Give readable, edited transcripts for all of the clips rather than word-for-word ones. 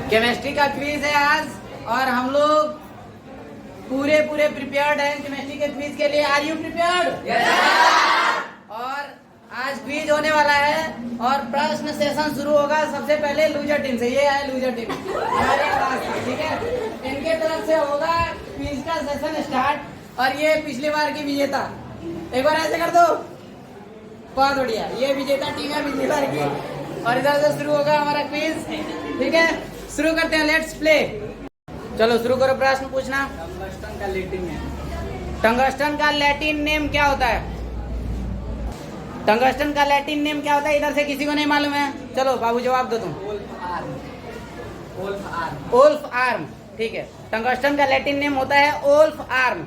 Chemistry का quiz है आज और हम लोग पूरे प्रिपेयर्ड हैं केमिस्ट्री के क्विज के लिए। Are you prepared? और आज क्विज होने वाला है और प्रश्न सेशन शुरू होगा सबसे पहले लूजर टीम से। ये है लूजर टीम हमारे क्लास की, ठीक है। इनके तरफ से होगा क्विज का सेशन स्टार्ट और ये पिछली बार की विजेता। एक बार ऐसे कर दो, बहुत बढ़िया। ये विजेता टीम है पिछली बार की और इधर से शुरू होगा हमारा क्विज, ठीक है। शुरू करते हैं, लेट्स प्ले। चलो शुरू करो, प्रश्न पूछना। टंगस्टन का लैटिन नेम। टंगस्टन का लैटिन नेम क्या होता है? टंगस्टन का लैटिन नेम क्या होता है? इधर से किसी को नहीं मालूम है? चलो बाबू जवाब दो तुम। ओल्फ आर्म, ठीक है। टंगस्टन का लैटिन नेम होता है ओल्फ आर्म।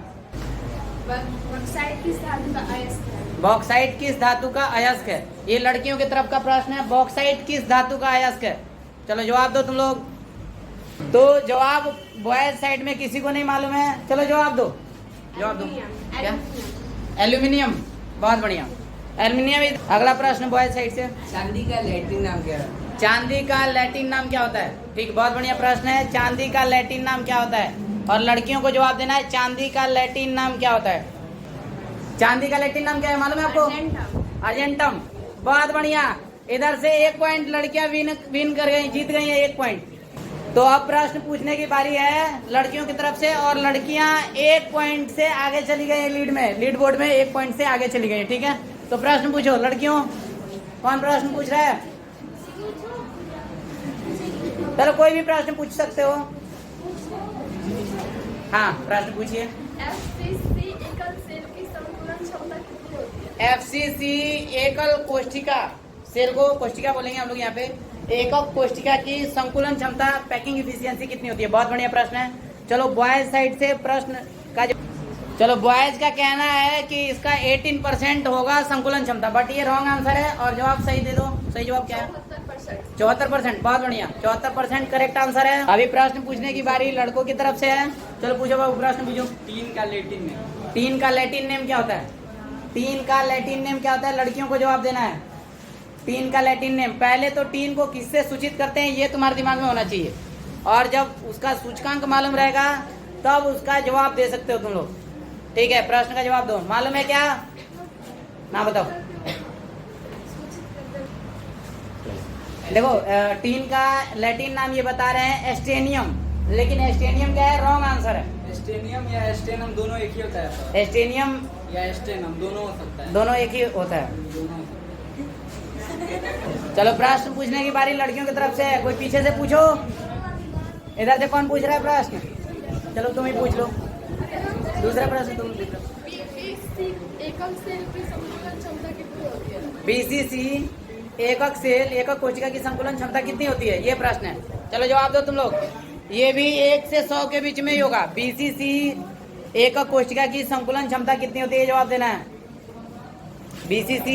बॉक्साइट किस धातु का अयस्क है? बॉक्साइट किस धातु का अयस्क है? ये लड़कियों की तरफ का प्रश्न है। बॉक्साइट किस धातु का अयस्क है? चलो जवाब दो तुम लोग। तो जवाब बॉयज साइड में किसी को नहीं मालूम है? चलो जवाब दो, जवाब दो। क्या? एल्यूमिनियम, बहुत बढ़िया, एल्यूमिनियम। अगला प्रश्न बॉयज साइड से। चांदी का लैटिन नाम क्या है? चांदी का लैटिन नाम क्या होता है? ठीक, बहुत बढ़िया प्रश्न है। चांदी का लैटिन नाम क्या होता है? और लड़कियों को जवाब देना है, चांदी का लैटिन नाम क्या होता है? चांदी का लैटिन नाम क्या है, मालूम है आपको? अर्जेंटम, बहुत बढ़िया। इधर से 1 पॉइंट लड़कियां विन कर गई, जीत गई है 1 पॉइंट। तो अब प्रश्न पूछने की बारी है लड़कियों की तरफ से और लड़कियां 1 पॉइंट से आगे चली गई लीड में, लीड बोर्ड में 1 पॉइंट से आगे चली गई, ठीक है। तो प्रश्न पूछो लड़कियों, कौन प्रश्न पूछ रहा है? चलो कोई भी प्रश्न पूछ सकते हो। हाँ, प्रश्न पूछिए। FCC एकल सेल की संकुलन क्षमता कितनी होती है? FCC एकल कोशिका, सेल को कोशिका बोलेंगे हम लोग यहाँ पे। एकक कोशिका की संकुलन क्षमता, पैकिंग इफिशियंसी कितनी होती है? बहुत बढ़िया प्रश्न है। चलो बॉयज साइड से प्रश्न का चलो बॉयज का कहना है कि इसका 18% होगा संकुलन क्षमता, बट ये रॉन्ग आंसर है और जवाब सही दे दो। सही जवाब क्या है? 74%, बहुत बढ़िया, 74% करेक्ट आंसर है। अभी प्रश्न पूछने की बारी लड़कों की तरफ से है। चलो पूछो बाबू, प्रश्न पूछो। तीन का लैटिन नेम। तीन का लैटिन नेम क्या होता है? तीन का लैटिन नेम क्या होता है? लड़कियों को जवाब देना है। तीन का लैटिन नेम, पहले तो तीन को किससे सूचित करते हैं ये तुम्हारे दिमाग में होना चाहिए और जब उसका सूचकांक मालूम रहेगा तब उसका जवाब दे सकते हो तुम लोग, ठीक है। प्रश्न का जवाब दो, मालूम है क्या? ना बताओ। देखो टीन का लैटिन नाम ये बता रहे हैं एस्टेनियम, लेकिन एस्टेनियम क्या है? रॉन्ग आंसर है। एस्टेनियम या एस्टेनम दोनों एक ही होता है। एस्टेनियम या एस्टेनम दोनों हो सकता है। दोनों एक ही होता है। दोनों हो सकता चलो प्रश्न पूछने की बारी लड़कियों की तरफ से है। कोई पीछे से पूछो। इधर से कौन पूछ रहा है प्रश्न? चलो तुम ही पूछ लो दूसरा प्रश्न, तुम पूछ लो। BCC एकल सेल की संकुलन क्षमता कितनी होती है? BCC एकक सेल, एकक कोशिका की संकुलन क्षमता कितनी होती है, ये प्रश्न है। चलो जवाब दो तुम लोग। ये भी 1 से 100 के बीच में ही होगा। BCC एकक कोशिका की संकुलन क्षमता कितनी होती है, ये जवाब देना है। BCC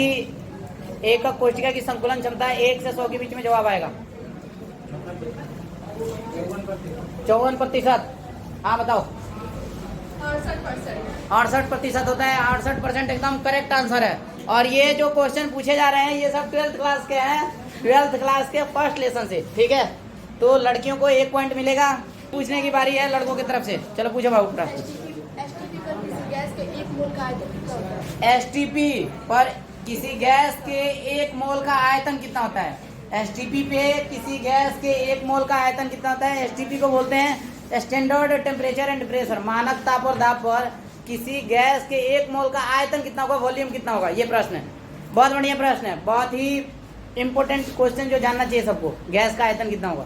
एकक कोशिका की संकुलन क्षमता 1 से 100 के बीच में जवाब आएगा। 54%। हाँ बताओ। 68% होता है। 68% एकदम करेक्ट आंसर है। और ये जो क्वेश्चन पूछे जा रहे हैं ये सब 12th क्लास के हैं, 12th क्लास के फर्स्ट लेसन से, ठीक है। तो लड़कियों को 1 पॉइंट मिलेगा। पूछने की बारी है लड़कों की तरफ से। चलो पूछो बाबू प्रश्न। STP पर किसी गैस के 1 मोल का आयतन कितना होता है? STP पर किसी गैस के 1 मोल का आयतन कितना होता है? STP पे किसी गैस के 1 मोल का आयतन कितना होता है? STP को बोलते हैं स्टैंडर्ड टेम्परेचर एंड प्रेशर। मानक ताप और दाब पर किसी गैस के 1 मोल का आयतन कितना होगा, वॉल्यूम कितना होगा, ये प्रश्न है। बहुत बढ़िया प्रश्न है, बहुत ही इंपॉर्टेंट क्वेश्चन जो जानना चाहिए सबको। गैस का आयतन कितना होगा,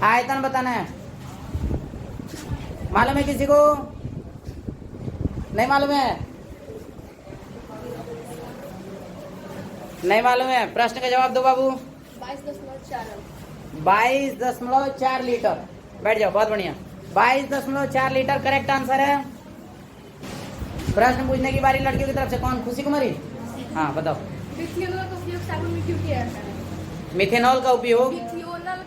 आयतन बताना है। मालूम है किसी को? नहीं मालूम है? नहीं मालूम है? प्रश्न का जवाब दो बाबू। 22.4 लीटर। बैठ जाओ, बहुत बढ़िया। 22.4 लीटर करेक्ट आंसर है। प्रश्न पूछने की बारी लड़कियों की तरफ से। कौन? खुशी कुमारी, हाँ बताओ। मिथियोनल का उपयोग साबुन में क्यों किया जाता है? मिथेनॉल का उपयोग, बिथियोनल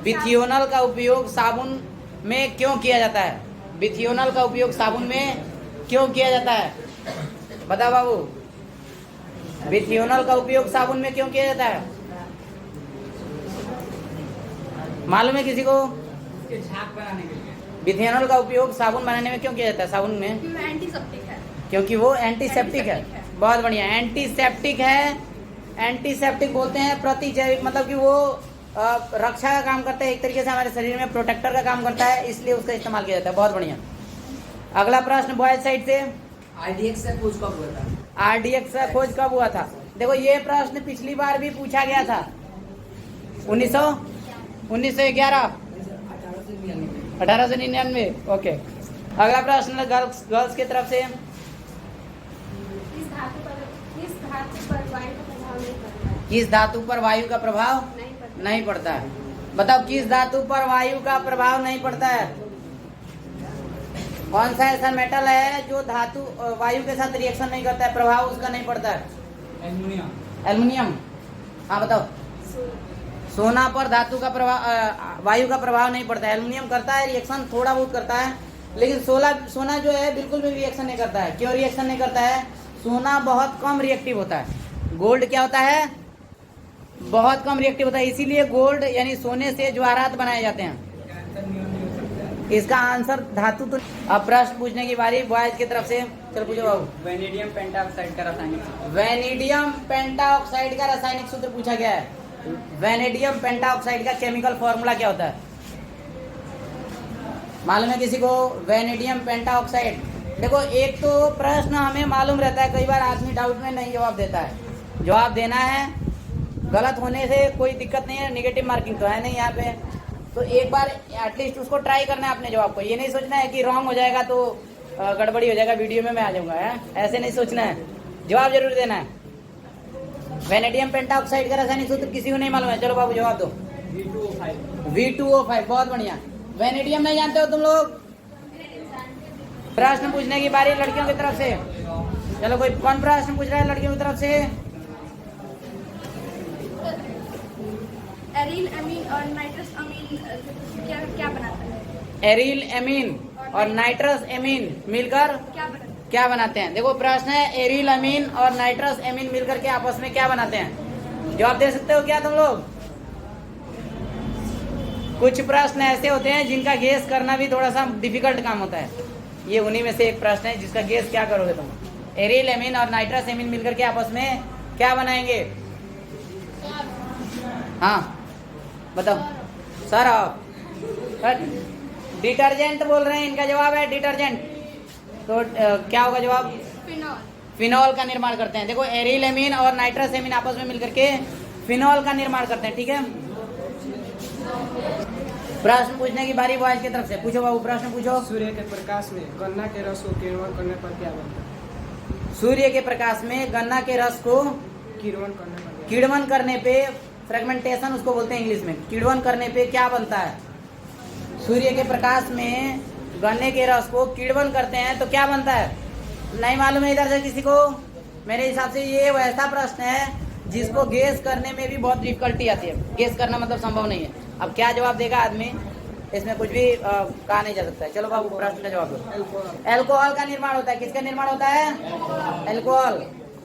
बिथियोनल का उपयोग का उपयोग साबुन में क्यों किया जाता है? बिथियोनल का उपयोग साबुन में क्यों किया जाता है, बताओ बाबू। बिथियोनल का उपयोग साबुन में क्यों किया जाता है? मालूम है किसी को? इसके झाग बनाने के लिए। बिथेनॉल का उपयोग साबुन बनाने में क्यों किया जाता है? साबुन में एंटीसेप्टिक है। क्योंकि वो एंटीसेप्टिक है। बहुत बढ़िया, एंटीसेप्टिक है। एंटीसेप्टिक बोलते हैं प्रतिजैविक, मतलब कि वो रक्षा का काम करता है, एक तरीके से हमारे शरीर में प्रोटेक्टर का काम करता है, इसलिए उसका इस्तेमाल किया जाता है। बहुत बढ़िया। अगला प्रश्न बॉयज साइड से, RDX का खोज कब हुआ था? RDX का खोज कब हुआ था? देखो ये प्रश्न पिछली बार भी पूछा गया था, 1911 1899। ओके। अगला प्रश्न गर्ल्स की तरफ से, इस धातु पर वायु का प्रभाव नहीं पड़ता है। किस धातु पर वायु का प्रभाव नहीं पड़ता है? बताओ किस धातु पर वायु का प्रभाव नहीं पड़ता है? कौन सा ऐसा मेटल है जो धातु वायु के साथ रिएक्शन नहीं करता है, प्रभाव उसका नहीं पड़ता है? एल्युमिनियम। एल्युमिनियम। हाँ बताओ। सोना पर धातु का प्रभाव वायु का प्रभाव नहीं पड़ता है। एल्युमिनियम करता है रिएक्शन, थोड़ा बहुत करता है, लेकिन सोना जो है बिल्कुल भी रिएक्शन नहीं करता है। क्यों रिएक्शन नहीं करता है? सोना बहुत कम रिएक्टिव होता है। गोल्ड क्या होता है? बहुत कम रिएक्टिव होता है, इसीलिए गोल्ड यानी सोने से ज्वारात बनाए जाते हैं। इसका आंसर धातु तो। अब प्रश्न पूछने की बारी बॉयज की तरफ से, चलो पूछो बाबू। वेनेडियम पेंटाऑक्साइड का रासायनिक सूत्र। वेनेडियम पेंटाऑक्साइड का रासायनिक सूत्र पूछा गया है। वेनेडियम पेंटाऑक्साइड का केमिकल फॉर्मूला क्या होता है? मालूम है किसी को? Vanadium pentoxide. देखो एक तो प्रश्न हमें मालूम रहता है, कई बार आदमी डाउट में नहीं जवाब देता है। जवाब देना है, गलत होने से कोई दिक्कत नहीं है, नेगेटिव मार्किंग तो है नहीं यहाँ पे। तो एक बार एटलीस्ट उसको ट्राई करना है अपने जवाब को। ये नहीं सोचना है कि रॉन्ग हो जाएगा तो गड़बड़ी हो जाएगा, वीडियो में मैं आ जाऊंगा, है ऐसे नहीं सोचना है, जवाब जरूर देना है। वेनेडियम पेंटाऑक्साइड का रासायनिक सूत्र किसी को नहीं मालूम है? चलो बाबू जवाब दो। V2O5। बहुत बढ़िया। वेनेडियम नहीं जानते हो तुम लोग? प्रश्न पूछने की बारी लड़कियों की तरफ से। चलो कोई कौन प्रश्न पूछ रहा है लड़कियों की तरफ से? एरिल अमीन और नाइट्रस अमीन क्या बनाता है? एरिल एमीन और नाइट्रस एमीन मिलकर क्या बनाते हैं? देखो प्रश्न है, एरिल अमीन और नाइट्रस एमीन मिलकर के आपस में क्या बनाते हैं? जवाब दे सकते हो क्या तुम लोग? कुछ प्रश्न ऐसे होते हैं जिनका गेस करना भी थोड़ा सा डिफिकल्ट काम होता है। ये उन्हीं में से एक प्रश्न है जिसका गेस क्या करोगे तुम? एरिल एमीन और नाइट्रस एमीन मिलकर के आपस में क्या बनाएंगे? हाँ बताओ सर। डिटर्जेंट बोल रहे हैं, इनका जवाब है डिटर्जेंट। तो क्या होगा जवाब? फिनॉल का निर्माण करते हैं। देखो एरिल एमीन और नाइट्रस एमीन आपस में मिलकर के फिनॉल का निर्माण करते हैं। ठीक है, प्रश्न पूछने की बारी बॉयज की तरफ से। पूछो बाबू, प्रश्न पूछो। सूर्य के प्रकाश में गन्ना के रस को किण्वन करने पर क्या बनता है? सूर्य के प्रकाश में गन्ना के रस को किण्वन करने पे, फ्रेगमेंटेशन उसको बोलते हैं इंग्लिश में, किण्वन करने पे क्या बनता है? सूर्य के प्रकाश में गन्ने के रस को किण्वन करते हैं तो क्या बनता है? नहीं मालूम है इधर से किसी को? मेरे हिसाब से ये वैसा प्रश्न है जिसको गेस करने में भी बहुत डिफिकल्टी आती है। गेस करना मतलब संभव नहीं है। अब क्या जवाब देगा आदमी, इसमें कुछ भी कहा नहीं जा सकता है। चलो बाबू प्रश्न का जवाब दो। अल्कोहल का निर्माण होता है। किसका निर्माण होता है? अल्कोहल।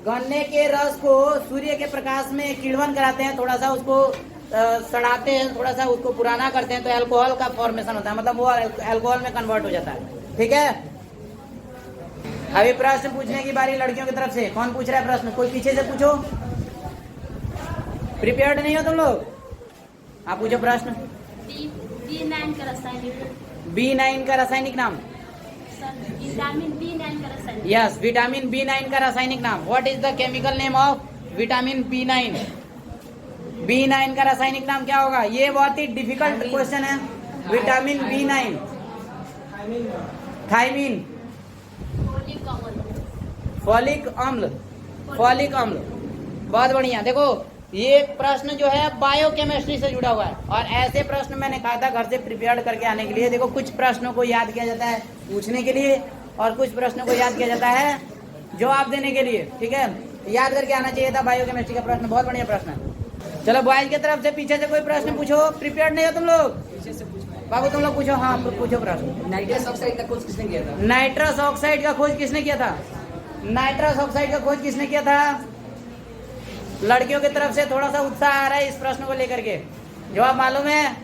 गन्ने के रस को सूर्य के प्रकाश में किण्वन कराते हैं, थोड़ा सा उसको सड़ाते हैं, थोड़ा सा उसको पुराना करते हैं, तो अल्कोहल का फॉर्मेशन होता है, मतलब वो अल्कोहल में कन्वर्ट हो जाता है। ठीक है, अभी प्रश्न पूछने की बारी लड़कियों की तरफ से। कौन पूछ रहा है प्रश्न? कोई पीछे से पूछो। प्रिपेयर्ड नहीं हो तुम लोग? आप पूछो प्रश्न। B9 का रासायनिक B9 का रासायनिक नाम? विटामिन B9 का रासायनिक। यस, विटामिन B9 का रासायनिक नाम। What is the chemical name of vitamin B9? B9 का रासायनिक नाम क्या होगा? ये बहुत ही डिफिकल्ट क्वेश्चन है। विटामिन B9, थायमीन, फॉलिक अम्ल, फॉलिक अम्ल। बहुत बढ़िया। देखो ये प्रश्न जो है बायोकेमिस्ट्री से जुड़ा हुआ है, और ऐसे प्रश्न मैंने कहा था घर से प्रिपेयर करके आने के लिए। देखो कुछ प्रश्नों को याद किया जाता है पूछने के लिए, और कुछ प्रश्नों को याद किया जाता है जवाब देने के लिए। ठीक है, याद करके आना चाहिए था बायोकेमिस्ट्री का प्रश्न। बहुत बढ़िया प्रश्न है। चलो बॉयज की तरफ से पीछे से कोई प्रश्न पूछो। प्रिपेयर नहीं हो तुम लोग? बाबू तुम लोग पूछो। हाँ पूछो प्रश्न। नाइट्रस ऑक्साइड का खोज किसने किया था? नाइट्रस ऑक्साइड का खोज किसने किया था? नाइट्रस ऑक्साइड का खोज किसने किया था? लड़कियों की तरफ से थोड़ा सा उत्साह आ रहा है इस प्रश्न को लेकर के। जवाब मालूम है?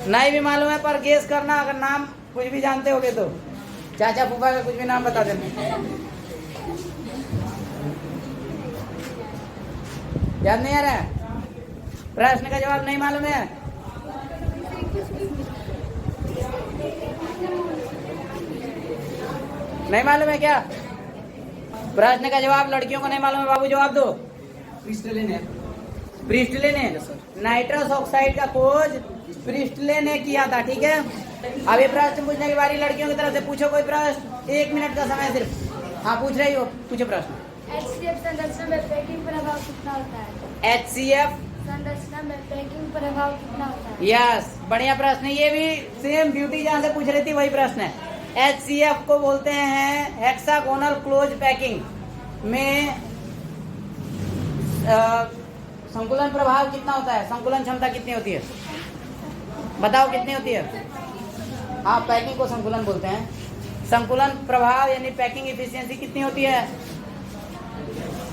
नहीं भी मालूम है पर गेस करना, अगर नाम कुछ भी जानते होगे तो चाचा फूफा का कुछ भी नाम बता देना। याद नहीं आ रहा है? प्रश्न का जवाब नहीं मालूम है? नहीं मालूम है क्या? प्रश्न का जवाब लड़कियों को नहीं मालूम है? बाबू जवाब दो। प्रिस्टले ने प्रिस्टले ने नाइट्रस ऑक्साइड का खोज प्रिस्टले ने किया था। ठीक है, अब ये प्रश्न पूछने की बारी लड़कियों की तरफ से। पूछो कोई प्रश्न, 1 मिनट का समय सिर्फ। हाँ पूछ रही हो, पूछो प्रश्न। HCF संरचना में पैकिंग प्रभाव कितना होता है? HCF संरचना में पैकिंग प्रभाव कितना होता है? यस, बढ़िया प्रश्न है। ये भी सेम ब्यूटी जहाँ से पूछ रही थी वही प्रश्न है। HCF को बोलते हैं हेक्सागोनल क्लोज पैकिंग में संकुलन प्रभाव कितना होता है? संकुलन क्षमता कितनी होती है? बताओ कितनी होती है? हाँ, पैकिंग को संकुलन बोलते हैं। संकुलन प्रभाव यानी पैकिंग इफिशियंसी कितनी होती है?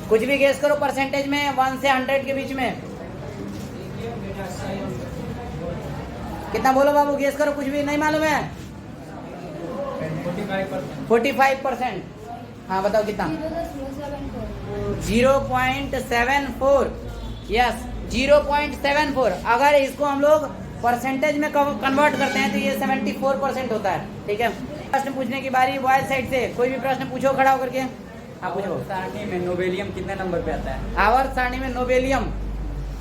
कुछ भी गेस करो परसेंटेज में, 1 से 100 के बीच में कितना बोलो बाबू, गेस करो। कुछ भी नहीं मालूम है? 45%। हाँ बताओ कितना? 0.74। यस, 0.74। अगर इसको हम लोग परसेंटेज में कन्वर्ट करते हैं तो ये 74% होता है। ठीक है, प्रश्न पूछने की बारी बॉयज साइड से। कोई भी प्रश्न पूछो खड़ा होकर के। हाँ पूछो। सारणी में नोबेलियम कितने नंबर पे आता है? आवर्त सारणी में नोबेलियम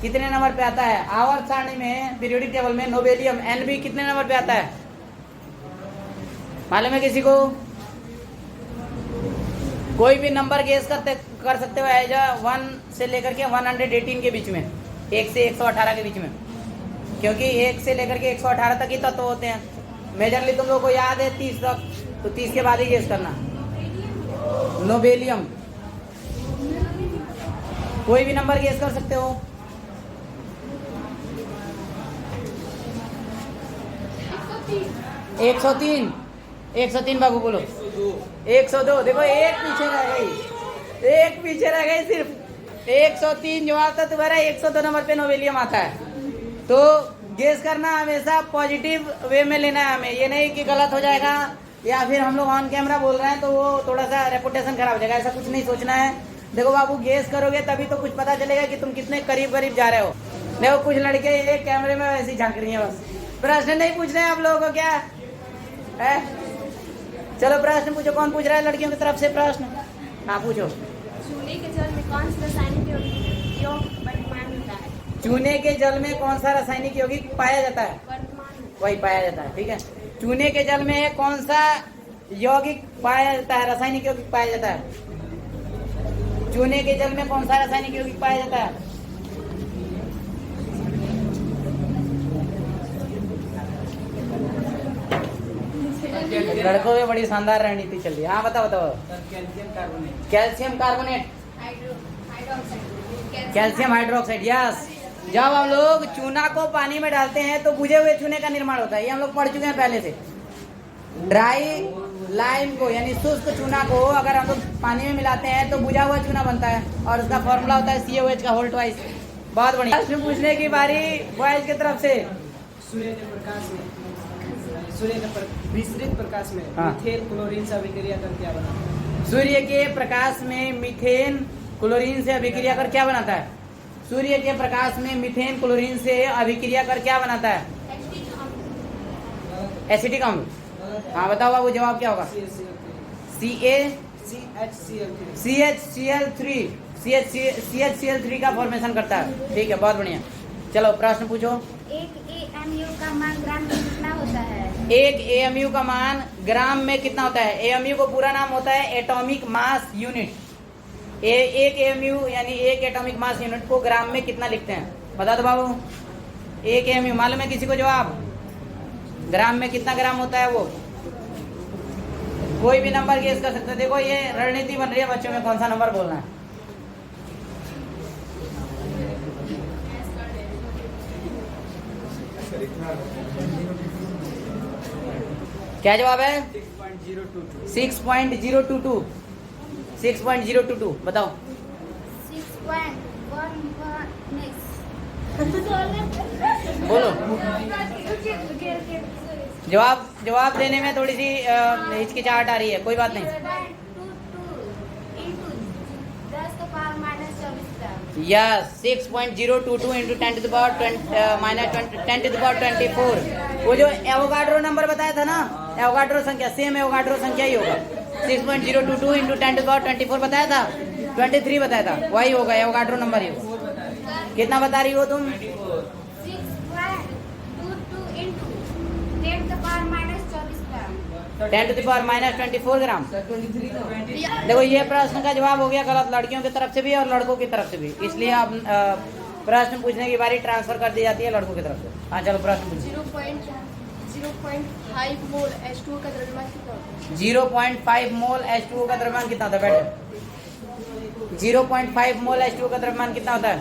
कितने नंबर पे आता है? आवर्त सारणी में पीरियोडिक टेबल में नोबेलियम Nb कितने नंबर पे आता है? मालूम है किसी को? कोई भी नंबर गेस कर सकते हो एज 1 से लेकर के 118 के बीच में, 1 से 118 के बीच में, क्योंकि 1 से लेकर के 118 तक ही तत्व होते हैं। मेजरली तुम लोगों को याद है 30 तक, तो 30 के बाद ही गेस करना। नोबेलियम कोई भी नंबर गेस कर सकते हो। 103। 103 बाबू बोलो। 102। देखो एक पीछे रह गई, एक पीछे रह गई सिर्फ। 103 जवाब था तुम्हारा। 102 नंबर पे नोबेलियम आता है। तो गेस करना हमेशा पॉजिटिव वे में लेना है हमें, ये नहीं कि गलत हो जाएगा या फिर हम लोग ऑन कैमरा बोल रहे हैं तो वो थोड़ा सा रेपुटेशन खराब हो जाएगा, ऐसा कुछ नहीं सोचना है। देखो बाबू, गेस करोगे तभी तो कुछ पता चलेगा कि तुम कितने करीब करीब जा रहे हो। देखो कुछ लड़के एक कैमरे में वैसे ही झांक रही हैं बस। प्रश्न नहीं पूछ रहे हैं आप लोगों को क्या है? चलो प्रश्न पूछो। कौन पूछ रहा है लड़कियों की तरफ से प्रश्न? हाँ पूछो। चूने के जल में कौन सा रासायनिक यौगिक वर्तमान होता है? चूने के जल में कौन सा रासायनिक यौगिक पाया जाता है? वर्तमान। वही पाया जाता है। ठीक है, चूने के जल में कौन सा यौगिक पाया जाता है? रासायनिक यौगिक पाया जाता है। चूने के जल में कौन सा रासायनिक यौगिक पाया जाता है? लड़कों में बड़ी शानदार रणनीति चल रही है। हाँ बताओ बताओ। Calcium carbonate. Calcium carbonate, hydroxide. Calcium hydroxide. Yes, जब हम लोग चूना को पानी में डालते हैं तो बुझे हुए चूने का निर्माण होता है। ये हम लोग पढ़ चुके हैं पहले से। ड्राई लाइम को यानी शुष्क चूना को अगर हम लोग पानी में मिलाते हैं तो बुझा हुआ चूना बनता है और उसका फॉर्मूला होता है COH का होल ट्वाइस। बहुत बढ़िया। प्रश्न पूछने की बारी बॉयज की तरफ से। सूर्य के प्रकाश में विस्तृत प्रकाश में हाँ। मिथेन क्लोरीन से अभिक्रिया कर क्या बनाता है? सूर्य के प्रकाश में मीथेन क्लोरीन से अभिक्रिया कर क्या बनाता है? सूर्य के प्रकाश में मीथेन क्लोरीन से अभिक्रिया कर क्या बनाता है? एसिटिक अम्ल। हाँ बताओ बाबू, जवाब क्या होगा? CHCl3 का फॉर्मेशन करता है। ठीक है, बहुत बढ़िया। चलो प्रश्न पूछो। एक AMU का मान ग्राम में कितना होता है? एक AMU का मान ग्राम में कितना होता है? AMU को पूरा नाम होता है एटॉमिक मास यूनिट। एक AMU यानी एक एटॉमिक मास यूनिट को ग्राम में कितना लिखते हैं? बता दो बाबू। एक AMU मालूम है किसी को जवाब? ग्राम में कितना ग्राम होता है वो? कोई भी नंबर गेस कर सकते हैं। देखो ये रणनीति बन रही है बच्चों में, कौन सा नंबर बोलना है। क्या जवाब है? 6.022। 6.022 बताओ। 6.11 बोलो। जवाब देने में थोड़ी सी हिचकिचाहट आ रही है, कोई बात नहीं। 10 6.022 इंटू 10⁻24 वो जो एवोगाड्रो नंबर बताया था ना, एवोगाड्रो संख्या, सेम एवोगाड्रो संख्या ही होगा। 6.022 इंटू 10⁻24 बताया था, 23 बताया था, वही होगा, एवोगाड्रो नंबर ही होगा। कितना बता रही हो तुम? 10⁻24 ग्राम। देखो ये प्रश्न का जवाब हो गया गलत, लड़कियों की तरफ से भी और लड़कों की तरफ से भी, इसलिए अब प्रश्न पूछने की बारी ट्रांसफर कर दी जाती है लड़कों की तरफ से। हाँ चलो प्रश्न पूछिए। 0.5 मोल H2O का द्रव्यमान कितना होता है? 0.5 मोल H2O का द्रव्यमान कितना होता है? बैठो। 0.5 मोल H2O का द्रव्यमान कितना होता है?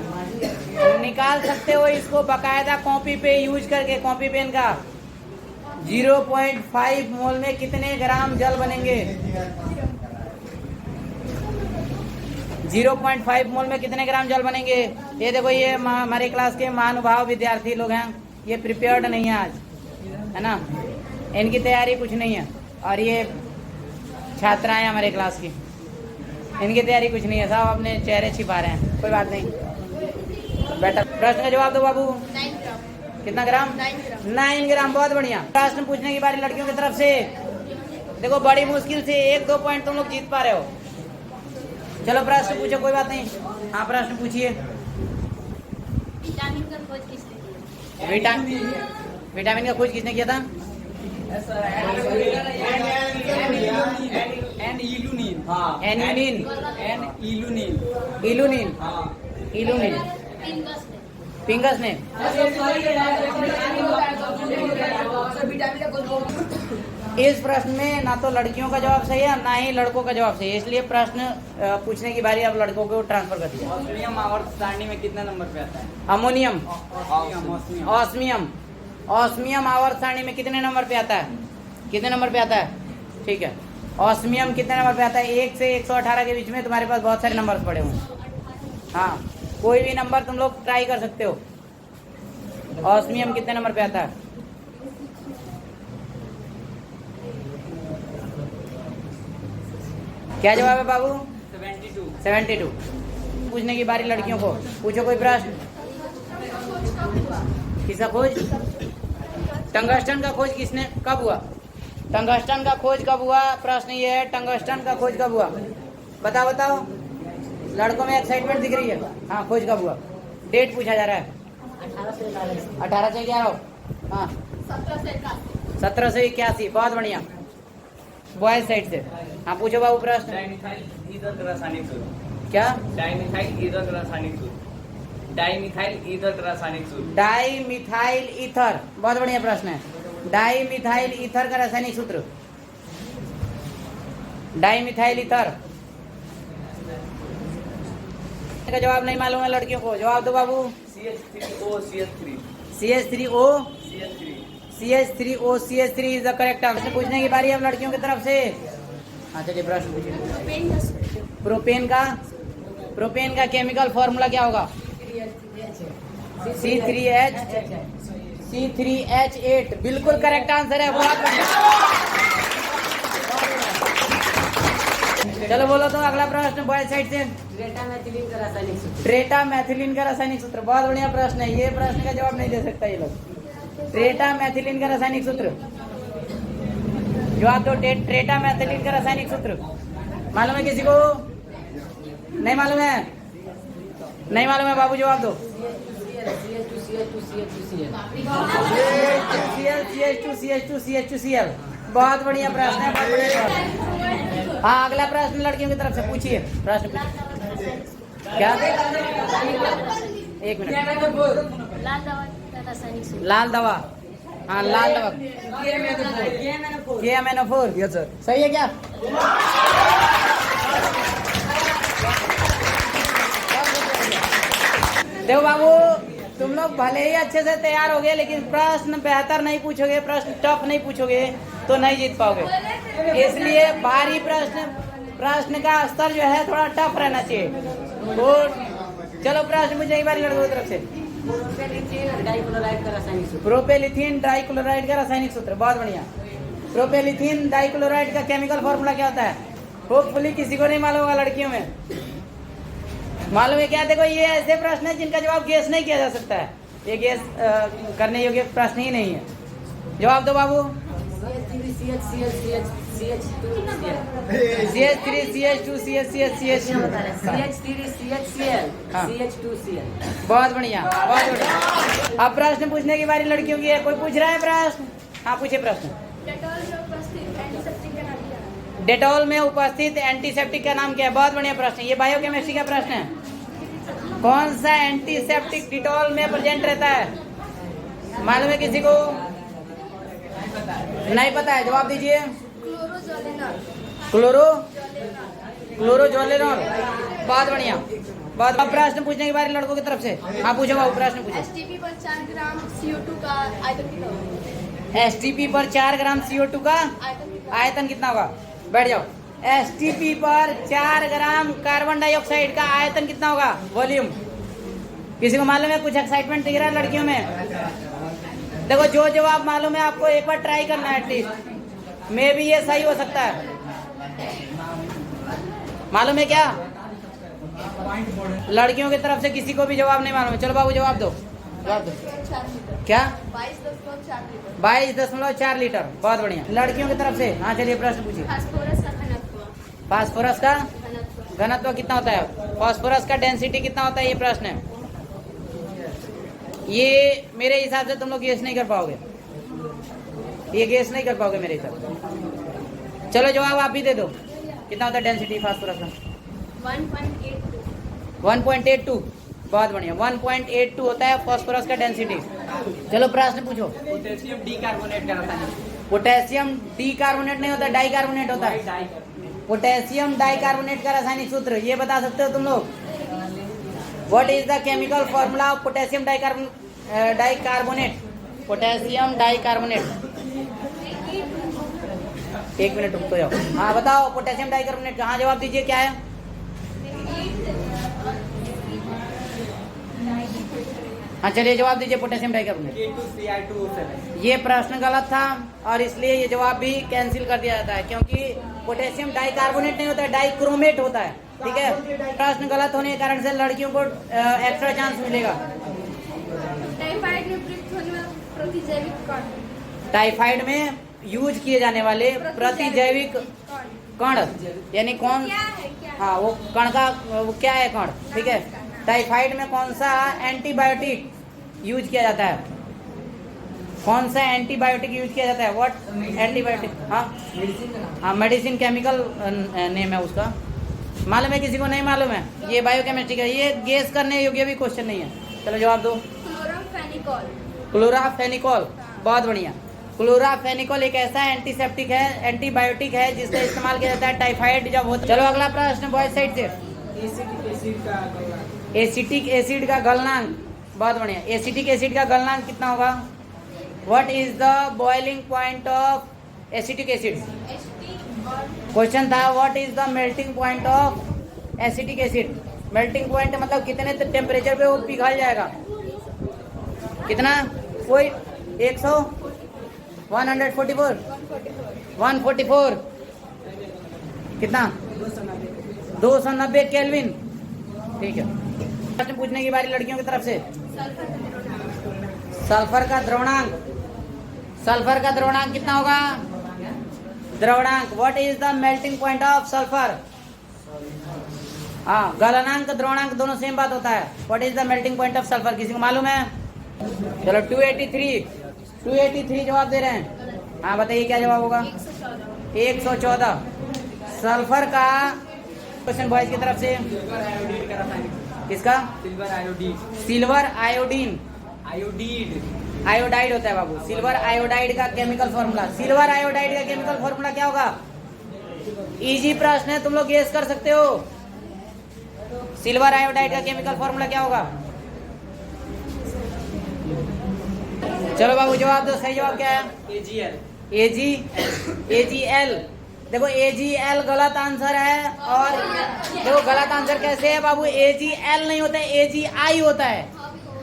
निकाल सकते हो इसको बकायदा कॉपी पे यूज करके, कॉपी पेन का। 0.5 मोल में कितने ग्राम जल बनेंगे? 0.5 मोल में कितने ग्राम जल बनेंगे? ये देखो, ये हमारे क्लास के महानुभाव विद्यार्थी लोग हैं, ये प्रिपेयर्ड नहीं है आज, है ना, इनकी तैयारी कुछ नहीं है। और ये छात्राएं हमारे क्लास की, इनकी तैयारी कुछ नहीं है, साहब अपने चेहरे छिपा रहे हैं, कोई बात नहीं। बेटा प्रश्न का जवाब दो बाबू। 9 ग्राम। कितना ग्राम? 9 ग्राम। बहुत बढ़िया। प्रश्न पूछने की बारी लड़कियों की तरफ से। देखो बड़ी मुश्किल से 1-2 पॉइंट तुम लोग जीत पा रहे हो। चलो प्रश्न पूछो, कोई बात नहीं। हाँ प्रश्न पूछिए। विटामिन का खोज किसने किया? विटामिन का खोज किसने किया था? इलुनिन। पिंगस ने। इस प्रश्न में ना तो लड़कियों का जवाब सही है ना ही लड़कों का जवाब सही है, इसलिए प्रश्न पूछने की बारी अब लड़कों को ट्रांसफर कर दिया। ऑस्मियम आवर्त सारणी में कितना नंबर पे आता है? अमोनियम। ऑस्मियम। ऑस्मियम आवर्त सारणी में कितने नंबर पे आता है? कितने नंबर पे आता है? ठीक है, ऑस्मियम कितने नंबर पे आता है? 1 से 118 के बीच में तुम्हारे पास बहुत सारे नंबर पड़े हुए। हाँ, कोई भी नंबर तुम लोग ट्राई कर सकते हो। ऑस्मियम कितने नंबर पे आता है? क्या जवाब है बाबू? 72। पूछने की बारी लड़कियों को, पूछो कोई प्रश्न। किसका खोज? टंगस्टन का खोज किसने, कब हुआ? टंगस्टन का खोज कब हुआ? प्रश्न ये है, टंगस्टन का खोज कब हुआ? बताओ। लड़कों में एक्साइटमेंट दिख रही है। हाँ, खोज कब हुआ? डेट पूछा जा रहा है। 18 से 11। हाँ, 17 से 81। बहुत बढ़िया, बॉयज साइड से। हाँ पूछो बाबू प्रश्न। डाइमिथाइल ईथर रासायनिक सूत्र। क्या? डाइमिथाइल ईथर रासायनिक सूत्र। डाइमिथाइल ईथर रासायनिक सूत्र। Dimethyl ether. बहुत बढ़िया प्रश्न है। डाइमिथाइल ईथर का रासायनिक सूत्र। डाइमिथाइल ईथर का जवाब नहीं मालूम है लड़कियों को, जवाब दो बाबू। CH3O is the correct answer. पूछने की बारी अब लड़कियों की तरफ से। हाँ चलिए प्रश्न पूछिए। प्रोपेन का केमिकल फॉर्मूला क्या होगा? C3H8। बिल्कुल करेक्ट आंसर है, बहुत बढ़िया। चलो बोलो तो अगला प्रश्न बॉयज साइड से। ट्रेटा मैथिलीन का रासायनिक सूत्र। बहुत बढ़िया प्रश्न है, ये प्रश्न का जवाब नहीं दे सकता ये लोग। ट्रेटा मैथिलीन का रासायनिक सूत्र, जवाब दो। ट्रेटा मैथिलीन का रासायनिक सूत्र मालूम है किसी को? नहीं मालूम है? नहीं मालूम है बाबू, जवाब दो। CH2CL। बहुत बढ़िया प्रश्न है, बहुत बढ़िया प्रश्न। हाँ अगला प्रश्न लड़कियों की तरफ से पूछिए। प्रश्न पूछिए। क्या? 1 मिनट। लाल दवा। हाँ लाल दवा। KMNO4। Yes sir. सही है क्या? देखो बाबू, तुम लोग भले ही अच्छे से तैयार हो गए, लेकिन प्रश्न बेहतर नहीं पूछोगे, प्रश्न टफ नहीं पूछोगे तो नहीं जीत पाओगे। इसलिए भारी प्रश्न का स्तर जो है थोड़ा टफ रहना चाहिए। तो चलो प्रश्न पूछने की बारी लड़कों की तरफ से। प्रोपेलिथीन डाइक्लोराइड का रासायनिक सूत्र। प्रोपेलिथीन डाइक्लोराइड का रासायनिक सूत्र, बहुत बढ़िया। प्रोपेलिथीन डाइक्लोराइड का केमिकल फॉर्मूला क्या होता है? होपफुली किसी को नहीं मालूम होगा लड़कियों में। मालूम है क्या? देखो ये ऐसे प्रश्न है जिनका जवाब गेस नहीं किया जा सकता है, ये गेस करने योग्य प्रश्न ही नहीं है। जवाब दो बाबू। बहुत बढ़िया, बहुत बढ़िया। अब प्रश्न पूछने की बारी लड़कियों की है। कोई पूछ रहा है प्रश्न? हाँ पूछे प्रश्न। डेटॉल में उपस्थित डेटॉल में उपस्थित एंटीसेप्टिक एंटीसेप्टिक का नाम क्या है? का नाम क्या है? बहुत बढ़िया प्रश्न। ये बायोकेमिस्ट्री का प्रश्न है। कौन सा एंटीसेप्टिक डिटॉल में प्रेजेंट रहता है? मालूम है किसी को? नहीं पता है, जवाब दीजिए। क्लोरोजोलेनॉल। बहुत बढ़िया, बहुत। अब प्रश्न पूछने की बारी लड़कों की तरफ से। हाँ पूछो बाबू, प्रश्न पूछो। एसटीपी पर 4 ग्राम CO2 का आयतन कितना होगा? एसटीपी पर 4 ग्राम CO2 का आयतन कितना होगा? बैठ जाओ। एसटीपी पर 4 ग्राम कार्बन डाइऑक्साइड का आयतन कितना होगा? वॉल्यूम। किसी को मालूम है? कुछ एक्साइटमेंट दिख रहा है लड़कियों में? देखो जो जवाब मालूम है आपको एक बार ट्राई करना है एटलीस्ट। मे भी ये सही हो सकता है। मालूम है क्या? लड़कियों की तरफ से किसी को भी जवाब नहीं मालूम है? चलो बाबू जवाब दो, जवाब दो। 4 लीटर। क्या? 22.4 लीटर। 22.4 लीटर। बहुत बढ़िया। लड़कियों की तरफ से हाँ चलिए प्रश्न पूछिए। फास्फोरस का घनत्व। फास्फोरस का घनत्व। घनत्व कितना होता है? फास्फोरस का डेंसिटी कितना होता है? ये प्रश्न है। ये मेरे हिसाब से तुम लोग गेस नहीं कर पाओगे, ये गेस नहीं कर पाओगे मेरे हिसाब से। चलो जवाब आप भी दे दो। कितना होता है डेंसिटी फास्फोरस का? 1.82। 1.82। बहुत बढ़िया, 1.82 होता है फास्फोरस का डेंसिटी। चलो प्रश्न पूछो। पोटेशियम डीकार्बोनेट का रासायनिक। पोटेशियम डीकार्बोनेट नहीं होता, डाइकार्बोनेट होता है। पोटेशियम डाइकार्बोनेट का रासायनिक सूत्र ये बता सकते हो तुम लोग? What is the chemical formula of potassium dicarbonate? Potassium dicarbonate. एक मिनट रुक तो जाओ। हाँ बताओ पोटेशियम डाइकार्बोनेट का। हाँ जवाब दीजिए, क्या है? हाँ चलिए जवाब दीजिए। पोटेशियम डाइकार्बोनेट। K2Cl2O7। ये प्रश्न गलत था और इसलिए ये जवाब भी कैंसिल कर दिया जाता है, क्योंकि पोटेशियम डाइकार्बोनेट नहीं होता है, डाइक्रोमेट होता है। ठीक है, प्रश्न गलत होने के कारण से लड़कियों को एक्स्ट्रा चांस मिलेगा। टाइफाइड में प्रयुक्त होने वाला प्रतिजैविक कण। टाइफाइड में यूज किए जाने वाले प्रतिजैविक कण यानी कौन? क्या है? क्या है? हाँ वो कण का वो क्या है? कण। ठीक है, टाइफाइड में कौन सा एंटीबायोटिक यूज किया जाता है? कौन सा एंटीबायोटिक यूज किया जाता है? What antibiotic? हाँ मेडिसिन केमिकल नेम है उसका। मालूम है किसी को? नहीं मालूम है? ये बायोकेमिस्ट्री का, ये गेस करने योग्य भी क्वेश्चन नहीं है। चलो जवाब दो। क्लोराफेनिकोल। क्लोराफेनिकोल। बहुत बढ़िया। क्लोराफेनिकोल एक ऐसा एंटीसेप्टिक है, एंटीबायोटिक है जिसका इस्तेमाल किया जाता है टाइफाइड जब होता है। चलो अगला प्रश्न बॉयज साइड से। एसिटिक एसिड का गलनांक। बहुत बढ़िया। एसिटिक एसिड का गलनांक कितना होगा? What is the boiling point of acetic acid? Question था what is the melting point of acetic acid. Melting point मतलब कितने टेम्परेचर पे वो पिघल जाएगा? कितना? कोई 100 144 144 कितना? 290 केल्विन। ठीक है, प्रश्न पूछने की बारी लड़कियों की तरफ से। सल्फर का द्रवणांक। सल्फर का द्रवणांक कितना होगा? द्रवणांक। What is the melting point of sulphur? हाँ गलनांक द्रवणांक दोनों सेम बात होता है। What is the melting point of sulphur? किसी को मालूम है? चलो 283 जवाब दे रहे हैं। हाँ बताइए क्या जवाब होगा? 114। सल्फर का क्वेश्चन बॉयज की तरफ से। किसका? Silver iodine. Silver iodine. Iodide. Iodide होता है बाबू। सिल्वर आयोडाइड का केमिकल फॉर्मूला। सिल्वर आयोडाइड का केमिकल फॉर्मूला क्या होगा? इजी प्रश्न है, तुम लोग गेस कर सकते हो। सिल्वर आयोडाइड का केमिकल फॉर्मूला क्या होगा? चलो बाबू जवाब दो। सही जवाब क्या है? AgL। AgL। देखो AgL गलत आंसर है। और देखो गलत आंसर कैसे है बाबू? AgL नहीं होता है, AgI होता है।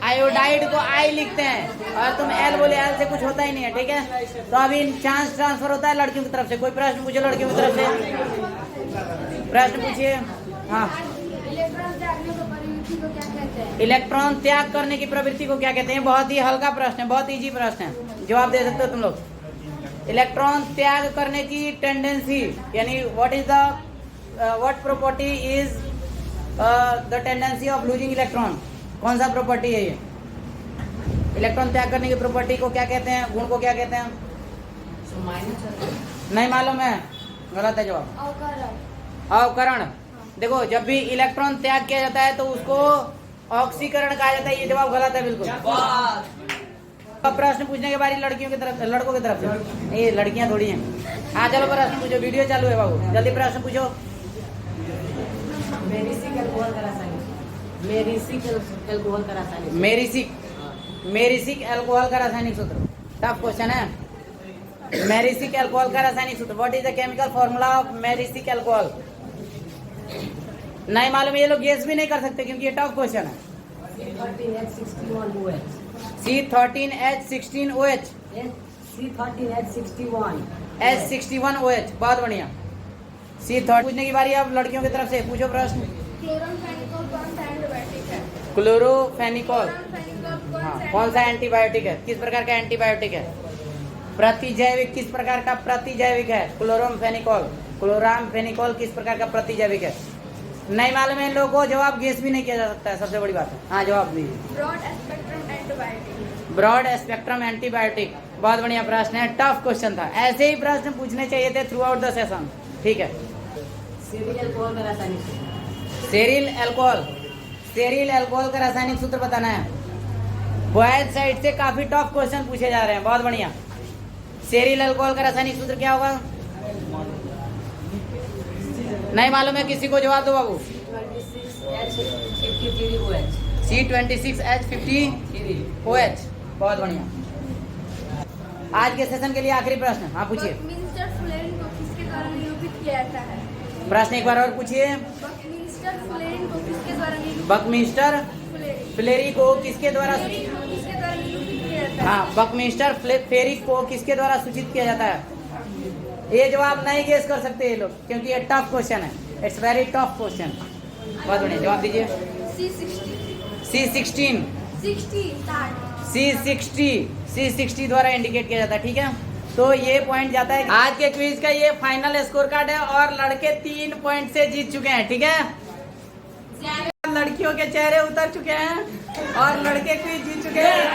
आयोडाइड को आई लिखते हैं और तुम एल बोले, एल से कुछ होता ही नहीं है, ठीक है। तो अभी चांस ट्रांसफर होता है लड़कियों की तरफ से। कोई प्रश्न पूछो लड़कियों की तरफ से, प्रश्न पूछिए। हाँ, इलेक्ट्रॉन त्याग करने की प्रवृत्ति को क्या कहते हैं? इलेक्ट्रॉन त्याग करने की प्रवृत्ति को क्या कहते हैं? बहुत ही हल्का प्रश्न है, बहुत इजी प्रश्न है, जवाब दे सकते हो तुम लोग। इलेक्ट्रॉन त्याग करने की टेंडेंसी यानी what is the what property is the tendency of losing electron? कौन सा प्रॉपर्टी है ये? इलेक्ट्रॉन त्याग करने की प्रॉपर्टी को क्या कहते हैं? गुण को क्या कहते हैं? नहीं मालूम है, गलत है जवाब। अवकरण। अवकरण। देखो, जब भी इलेक्ट्रॉन त्याग किया जाता है तो उसको ऑक्सीकरण कहा जाता है, ये जवाब गलत है बिल्कुल। अब प्रश्न पूछने के बारी लड़कियों की तरफ, लड़कों की तरफ से, ये लड़कियां थोड़ी हैं। हाँ चलो प्रश्न पूछो, वीडियो चालू है बाबू, जल्दी प्रश्न पूछो। मेरिसिक अल्कोहल का रासायनिक सूत्र। मेरिसिक अल्कोहल का रासायनिक सूत्र। मेरिसिक अल्कोहल का रासायनिक सूत्र, टफ क्वेश्चन है। मेरिसिक अल्कोहल का रासायनिक सूत्र, what is the chemical formula of myristic alcohol? नहीं मालूम, ये लोग गेस भी नहीं कर सकते क्योंकि ये टफ क्वेश्चन है। C13H16OH। H61OH, बहुत बढ़िया। C13 पूछने की बारी अब लड़कियों की तरफ से, पूछो प्रश्न। क्लोरोफेनिकोल कौन सा एंटीबायोटिक है? क्लोरोफेनिकोल क्लोरोफेनिकोल हाँ, कौन सा एंटीबायोटिक है? किस प्रकार का एंटीबायोटिक है? प्रतिजैविक किस प्रकार का प्रतिजैविक है? क्लोरोमफेनिकोल। क्लोरामफेनिकोल किस प्रकार का प्रतिजैविक है? नहीं मालूम है इन लोगों को, जवाब गेस भी नहीं किया जा सकता है, सबसे बड़ी बात है। हाँ जवाब दीजिए। Broad spectrum antibiotic. Broad spectrum antibiotic, बहुत बढ़िया प्रश्न है, टफ क्वेश्चन था। ऐसे ही प्रश्न पूछने चाहिए थे थ्रू आउट द सेशन, ठीक है। सेरिल अल्कोहल का रासायनिक सूत्र। सेरिल अल्कोहल का रासायनिक सूत्र बताना है। बॉयज साइड से काफी टफ क्वेश्चन पूछे जा रहे हैं, बहुत बढ़िया। सेरिल अल्कोहल का रासायनिक सूत्र क्या होगा? नहीं मालूम है किसी को, जवाब दो बाबू। C26H50OH, बहुत बढ़िया। आज के सेशन के लिए आखिरी प्रश्न, हाँ पूछिए। बकमिंस्टर फ्लेरिन को किसके द्वारा निरूपित किया जाता है? प्रश्न एक बार और पूछिए। बकमिंस्टर फ्लेरिन को किसके द्वारा निरूपित बकमिंस्टर फ्लेरी को किसके द्वारा निरूपित किया जाता है? हाँ, बकमिंस्टर फ्लेरी को किसके द्वारा सूचित किया जाता है? ये जवाब नहीं गेस कर सकते ये लोग क्योंकि ये टफ क्वेश्चन है, इट्स वेरी टफ क्वेश्चन। बहुत बढ़िया, जवाब दीजिए। C60 द्वारा इंडिकेट किया जाता है, ठीक है। तो ये पॉइंट जाता है। आज के क्विज का ये फाइनल स्कोर कार्ड है और लड़के 3 पॉइंट से जीत चुके हैं, ठीक है। लड़कियों के चेहरे उतर चुके हैं और लड़के क्विज जीत चुके हैं।